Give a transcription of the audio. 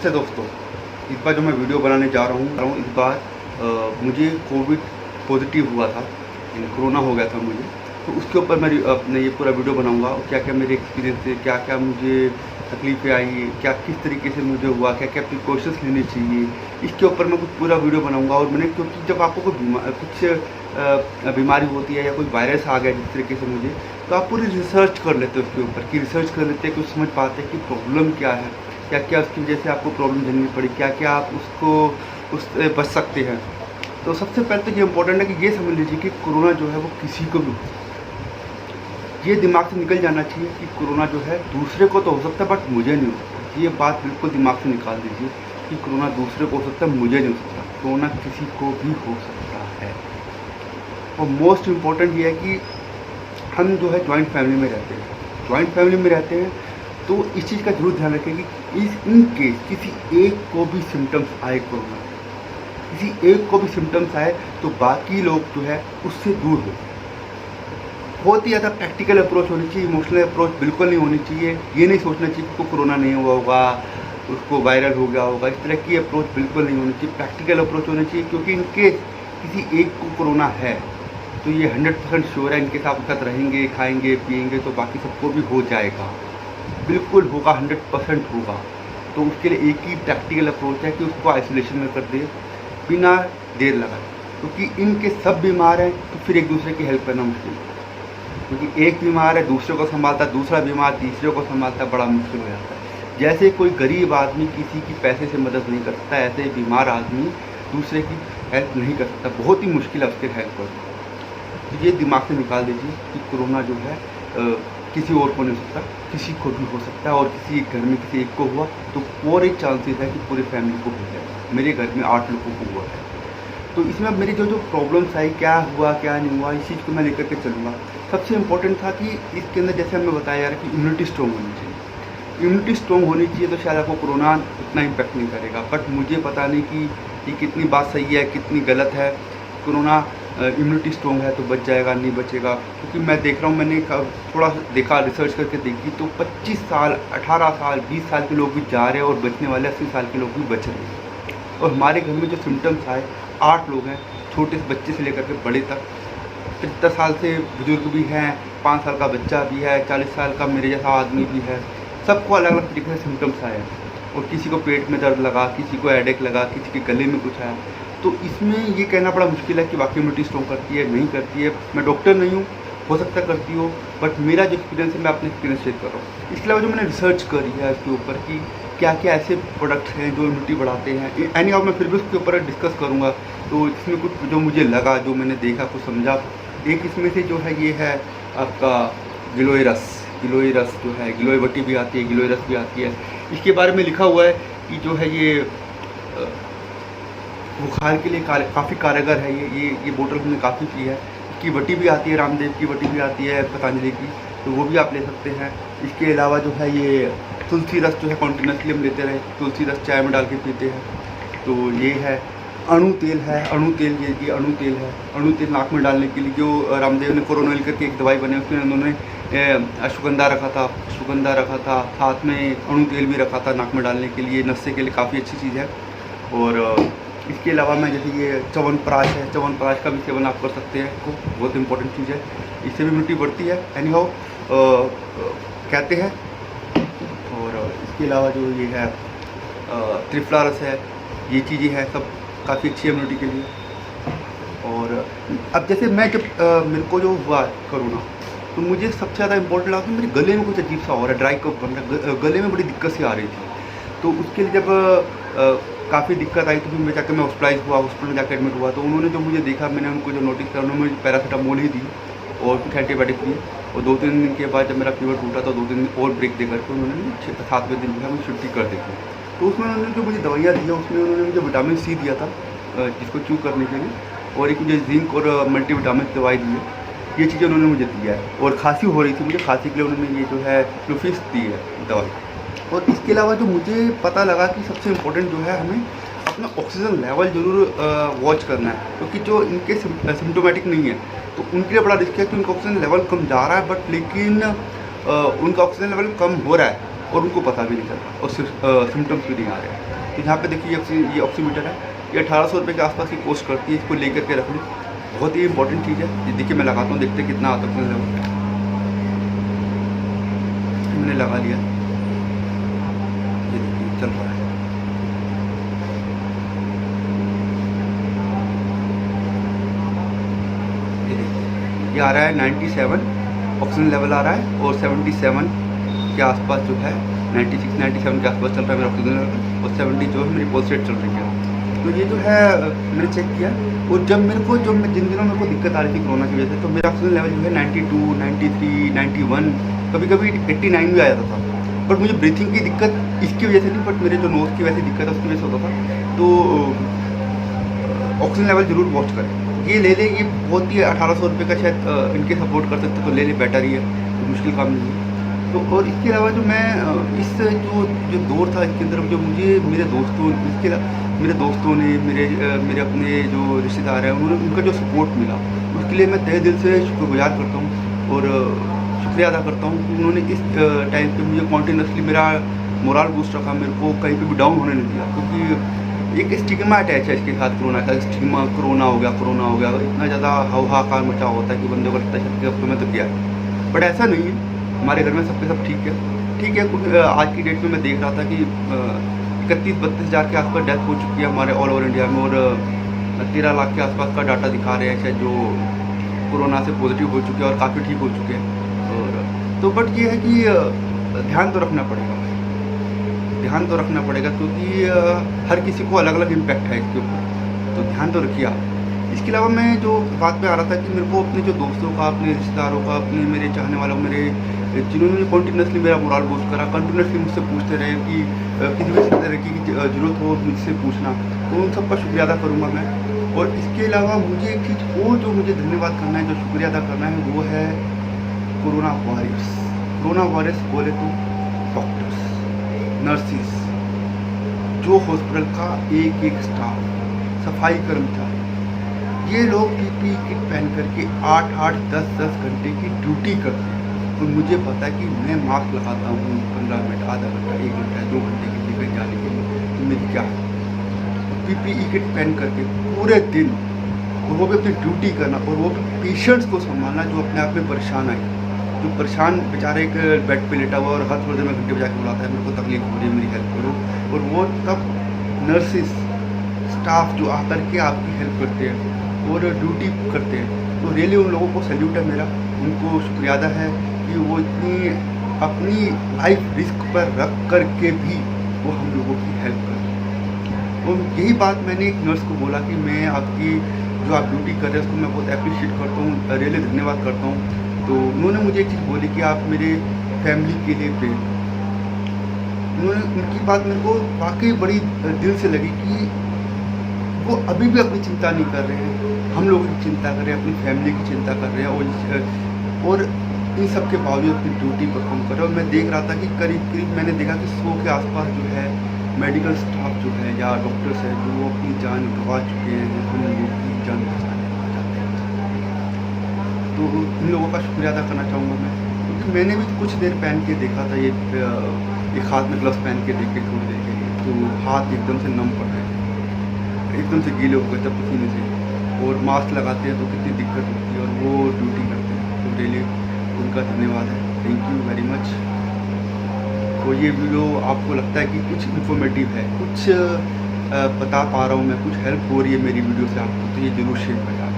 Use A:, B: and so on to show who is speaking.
A: नमस्ते दोस्तों, इस बार जो मैं वीडियो बनाने जा रहा हूँ इस बार मुझे कोविड पॉजिटिव हुआ था, यानी कोरोना हो गया था मुझे। तो उसके ऊपर मैं अपने ये पूरा वीडियो बनाऊंगा और क्या क्या मेरे एक्सपीरियंस है, क्या क्या मुझे तकलीफ़ें आई, क्या किस तरीके से मुझे हुआ, क्या क्या प्रिकॉशंस लेने चाहिए, इसके ऊपर मैं कुछ पूरा वीडियो बनाऊंगा। और मैंने क्योंकि जब आपको कुछ बीमारी होती है या कोई वायरस आ गया जिस तरीके से मुझे, तो आप पूरी रिसर्च कर लेते हो उसके ऊपर कि रिसर्च कर लेते हैं, कुछ समझ पाते हैं कि प्रॉब्लम क्या है, क्या क्या उसकी वजह से आपको प्रॉब्लम झेलनी पड़ी, क्या क्या आप उससे बच सकते हैं। तो सबसे पहले तो ये इम्पोर्टेंट है कि ये समझ लीजिए कि कोरोना जो है वो किसी को भी हो सकता है। ये दिमाग से निकल जाना चाहिए कि कोरोना जो है दूसरे को तो हो सकता है बट मुझे नहीं हो सकता। ये बात बिल्कुल दिमाग से निकाल दीजिए कि कोरोना दूसरे को हो सकता है, मुझे नहीं हो सकता। कोरोना किसी को भी हो सकता है। और मोस्ट इम्पॉर्टेंट ये है कि हम जो है जॉइंट फैमिली में रहते हैं, जॉइंट फैमिली में रहते हैं तो इस चीज़ का जरूर ध्यान रखें कि इन केस किसी एक को भी सिम्टम्स आए, कोरोना किसी एक को भी सिम्टम्स आए तो बाकी लोग जो है उससे दूर हो। बहुत ही ज़्यादा प्रैक्टिकल अप्रोच होनी चाहिए, इमोशनल अप्रोच बिल्कुल नहीं होनी चाहिए। ये नहीं सोचना चाहिए कि उसको कोरोना नहीं हुआ होगा, उसको वायरल हो गया होगा, इस तरह की अप्रोच बिल्कुल नहीं होनी चाहिए। प्रैक्टिकल अप्रोच होनी चाहिए क्योंकि इन केस किसी एक को कोरोना है तो ये 100% श्योर है इनके साथ वक्त रहेंगे, खाएंगे पिएंगे तो बाकी सबको भी हो जाएगा, बिल्कुल होगा, 100% होगा। तो उसके लिए एक ही प्रैक्टिकल अप्रोच है कि उसको आइसोलेशन में कर दे बिना देर लगाए, क्योंकि इनके सब बीमार हैं तो फिर एक दूसरे की हेल्प करना मुश्किल है। क्योंकि एक बीमार है दूसरे को संभालता, दूसरा बीमार तीसरे को संभालता, बड़ा मुश्किल हो जाता है। जैसे कोई गरीब आदमी किसी की पैसे से मदद नहीं कर सकता, ऐसे बीमार आदमी दूसरे की हेल्प नहीं कर सकता, बहुत ही मुश्किल है उसके हेल्प करना। तो ये दिमाग से निकाल दीजिए कि कोरोना जो है किसी और को नहीं हो सकता, किसी को भी हो सकता है। और किसी घर में किसी एक को हुआ तो पूरे चांसेस है कि पूरी फैमिली को हो जाएगा। मेरे घर में 8 लोगों को हुआ है। तो इसमें मेरी जो प्रॉब्लम्स आई, क्या हुआ क्या नहीं हुआ, इस चीज़ को मैं लेकर के चलूँगा। सबसे इम्पोर्टेंट था कि इसके अंदर जैसे हमें बताया जा रहा है कि इम्यूनिटी स्ट्रॉन्ग होनी चाहिए। इम्यूनिटी स्ट्रॉन्ग होनी चाहिए तो शायद आपको कोरोना उतना इम्पैक्ट नहीं करेगा। बट मुझे पता नहीं कि ये कितनी बात सही है कितनी गलत है। कोरोना इम्यूनिटी स्ट्रॉन्ग है तो बच जाएगा, नहीं बचेगा, क्योंकि मैं देख रहा हूँ, मैंने थोड़ा देखा, रिसर्च करके देखी तो 25 साल 18 साल 20 साल के लोग भी जा रहे हैं और बचने वाले 80 साल के लोग भी बच रहे हैं। और हमारे घर में जो सिम्टम्स आए 8 लोग हैं, छोटे से बच्चे से लेकर के बड़े तक। 75 साल से बुजुर्ग भी हैं, 5 साल का बच्चा भी है, 40 साल का मेरे जैसा आदमी भी है। सबको अलग अलग तरीके से सिम्टम्स आए हैं। और किसी को पेट में दर्द लगा, किसी को हेडेक लगा, किसी के गले में कुछ आया। तो इसमें ये कहना बड़ा मुश्किल है कि वाकई इम्यूनिटी स्ट्रॉन्ग करती है नहीं करती है। मैं डॉक्टर नहीं हूँ, हो सकता है करती हो, बट मेरा जो एक्सपीरियंस है मैं अपने एक्सपीरियंस शेयर कर रहा हूँ। इसके अलावा जो मैंने रिसर्च करी है इसके ऊपर कि क्या क्या ऐसे प्रोडक्ट्स हैं जो इम्यूनिटी बढ़ाते हैं, एनी हाउ मैं फिर भी उसके ऊपर डिस्कस करूँगा। तो इसमें कुछ जो मुझे लगा, जो मैंने देखा, कुछ समझा, एक इसमें से जो है ये है आपका गिलोय रस। गिलोय रस जो है, गिलोय बटी भी आती है, गिलोय रस भी आती है। इसके बारे में लिखा हुआ है कि जो है ये बुखार के लिए काफ़ी कारगर है। ये बोतल हमने काफ़ी पी है। इसकी बटी भी आती है, रामदेव की बटी भी आती है, पतंजलि की, तो वो भी आप ले सकते हैं। इसके अलावा जो है ये तुलसी रस जो है कॉन्टीन्यूसली हम लेते रहे, तुलसी रस चाय में डाल के पीते हैं। तो ये है अणु तेल है, अणु तेल, ये अणु तेल है। अणु तेल नाक में डालने के लिए जो रामदेव ने कोरोनोइल करके एक दवाई बनी, उसमें उन्होंने अश्वगंधा रखा था, साथ में अणु तेल भी रखा था नाक में डालने के लिए। नस्से के लिए काफ़ी अच्छी चीज़ है। और इसके अलावा मैं जैसे ये च्यवनप्राश है, च्यवनप्राश का भी सेवन आप कर सकते हैं, तो बहुत इंपॉर्टेंट चीज़ है, इससे भी इम्यूनिटी बढ़ती है, एनी हाउ कहते हैं। और इसके अलावा जो ये है त्रिफला रस है, ये चीज़ें हैं, सब काफ़ी अच्छी है इम्यूनिटी के लिए। और अब जैसे मैं जब मेरे को जो हुआ कोरोना, तो मुझे सबसे ज़्यादा इंपॉर्टेंट लगा कि मेरे गले में कुछ अजीब सा हो रहा है, ड्राई कफ बन रहा है, गले में बड़ी दिक्कत सी आ रही थी। तो उसके लिए जब काफ़ी दिक्कत आई तो फिर मैं जाकर मैं हॉस्पिटल में जाकर एडमिट हुआ। तो उन्होंने जो मुझे देखा, मैंने उनको जो नोटिस किया, उन्होंने मुझे पैरासीटामोल ही दी और कुछ एंटीबायोटिक दिए। और 2-3 दिन के बाद जब मेरा फीवर टूटा तो 2 दिन और ब्रेक दे करके उन्होंने 7वें दिन जो है मुझे छुट्टी कर दी थी। तो उसमें उन्होंने जो मुझे दवाइयाँ दी, उसमें उन्होंने मुझे विटामिन सी दिया था जिसको च्यू करने के लिए, और एक मुझे जिंक और मल्टीविटामिन दवाई दी है। ये चीज़ें उन्होंने मुझे दिया है। और खांसी हो रही थी मुझे, खांसी के लिए उन्होंने ये जो है फ्लूफिक्स दी है दवाई। और इसके अलावा जो मुझे पता लगा कि सबसे इम्पोर्टेंट जो है हमें अपना ऑक्सीजन लेवल ज़रूर वॉच करना है, क्योंकि जो इनके सिम्टोमेटिक नहीं है तो उनके लिए बड़ा रिस्क है कि उनका ऑक्सीजन लेवल कम जा रहा है, बट लेकिन उनका ऑक्सीजन लेवल कम हो रहा है और उनको पता भी नहीं चलता और सिम्टम्स भी नहीं आ रहे। तो यहाँ पे देखिए ये ऑक्सीमीटर है, ये 1800 रुपये के आसपास की कॉस्ट करती है। इसको लेकर के रख लूँ, बहुत ही इंपॉर्टेंट चीज़ है। ये देखिए मैं लगाता हूँ, देखते कितना आता है लेवल। मैंने लगा लिया, ये देखिए चल रहा है। ये देखिए ये आ रहा है 97 ऑक्सीजन लेवल आ रहा है, और 77 के आसपास जो है 96 97 के आसपास चल रहा है मेरा ऑक्सीजन लेवल, और 70 जो है मेरी पल्स रेट चल रही है। तो ये जो है मैंने चेक किया, और जब मेरे को जिन दिनों मेरे को दिक्कत आ रही थी कोरोना की वजह से, तो मेरा ऑक्सीजन लेवल जो है 92 93 91 कभी कभी 89 भी आ जाता था। बट मुझे ब्रीथिंग की दिक्कत इसकी वजह से नहीं, बट मेरे जो नोज़ की वैसी दिक्कत है उसकी वजह से होता था। तो ऑक्सीजन लेवल जरूर वॉच करें, ये ले ले, ये बहुत ही 1800 रुपये का शायद इनके सपोर्ट कर सकते, तो ले ले, बेटर ही है, तो मुश्किल काम नहीं है। तो और इसके अलावा जो मैं इस जो दौर था इसके अंदर जो मुझे मेरे दोस्तों ने मेरे अपने जो रिश्तेदार हैं उन्होंने उनका जो सपोर्ट मिला, उसके लिए मैं तहे दिल से शुक्रगुजार करता हूँ और शुक्रिया अदा करता हूँ कि उन्होंने इस टाइम पे मुझे कॉन्टीन्यूसली मेरा मोरल बूस्ट रखा, मेरे को कहीं पे भी डाउन होने नहीं दिया। क्योंकि एक स्टिग्मा अटैच है इसके साथ, कोरोना का स्टिग्मा, कोरोना हो गया, इतना ज़्यादा हाहाकार मचा होता है कि बंदे को लगता है कि अब तो मैं तो गया है, बट ऐसा नहीं है। हमारे घर में सबके सब ठीक है। कुछ आज की डेट में मैं देख रहा था कि 31-32 हज़ार के आसपास डेथ हो चुकी है हमारे ऑल ओवर इंडिया में, और 13 लाख के आसपास का डाटा दिखा रहे हैं शायद जो कोरोना से पॉजिटिव हो चुके हैं और काफ़ी ठीक हो चुके हैं। और तो बट ये है कि ध्यान तो रखना पड़ेगा, क्योंकि हर किसी को अलग अलग इम्पैक्ट है इसके ऊपर, तो ध्यान तो रखिए आप। इसके अलावा मैं जो बात पे आ रहा था कि मेरे को अपने जो दोस्तों का, अपने रिश्तेदारों का, अपने मेरे चाहने वालों, मेरे जिन्होंने कॉन्टीन्यूसली मेरा मोरल बूस्ट करा, कंटिन्यूसली मुझसे पूछते रहे कि किसी भी तरह की ज़रूरत हो मुझसे पूछना, तो उन सबका शुक्रिया अदा करूँगा मैं। और इसके अलावा मुझे एक चीज़ और जो मुझे धन्यवाद करना है, जो शुक्रिया अदा करना है, वो है कोरोना वॉरियर्स बोले तो डॉक्टर्स, नर्सिस, जो हॉस्पिटल का एक स्टाफ, सफाई कर्मचारी, ये लोग PPE किट पहन करके 8-8 10-10 घंटे की ड्यूटी करते हैं। तो मुझे पता है कि मैं मास्क लगाता हूँ 15 मिनट, आधा घंटा, 1 घंटा, 2 घंटे के लिए कहीं जाने के लिए, तो मेरी क्या है PPE किट पहन करके पूरे दिन, और वो भी अपनी ड्यूटी करना, और वो भी पेशेंट्स को संभालना जो अपने आप में परेशान है, जो परेशान बेचारा एक बेड पे लेटा हुआ और हर थोड़ी देर में घंटे बजा के बुलाता है, मेरे को तकलीफ हो रही है, मेरी हेल्प करो। और वो तब नर्सिस स्टाफ जो आकर के आपकी हेल्प करते हैं और ड्यूटी करते हैं, तो रियली उन लोगों को सैल्यूट है मेरा, उनको शुक्रिया अदा है कि वो इतनी अपनी लाइफ रिस्क पर रख कर के भी वो हम लोगों की हेल्प कर रहे हैं। और यही बात मैंने एक नर्स को बोला कि मैं आपकी जो आप ड्यूटी कर रहे हैं उसको मैं बहुत अप्रिशिएट करता हूँ, रियली धन्यवाद करता हूँ। तो उन्होंने मुझे एक चीज़ बोली कि आप मेरे फैमिली के लिए प्रे। उनकी बात मेरे को वाकई बड़ी दिल से लगी कि वो अभी भी अपनी चिंता नहीं कर रहे हैं, हम लोगों की चिंता कर रहे हैं, अपनी फैमिली की चिंता कर रहे हैं, और इन सब के बावजूद अपनी ड्यूटी परफॉर्म कर रहे हैं। और मैं देख रहा था कि करीब मैंने देखा कि 100 के आसपास जो है मेडिकल स्टाफ जो है या डॉक्टर्स हैं जो अपनी जान गंवा चुके हैं, हम लोगों की जान बचाने चाहते हैं। तो इन लोगों का शुक्रिया अदा करना चाहूँगा मैं, क्योंकि मैंने भी कुछ देर पहन के देखा था, एक हाथ में ग्लव्स पहन के देखे थोड़ी देर के लिए, तो हाथ एकदम से नम पड़ रहे थे, एकदम से गीले हो गए थे पसीने से, और मास्क लगाते हैं तो कितनी दिक्कत होती है, और वो ड्यूटी करते हैं, तो डेली उनका धन्यवाद है, थैंक यू वेरी मच। तो ये वीडियो आपको लगता है कि कुछ इन्फॉर्मेटिव है, कुछ बता पा रहा हूँ मैं, कुछ हेल्प हो रही है मेरी वीडियो से आपको, तो ये ज़रूर शेयर करें।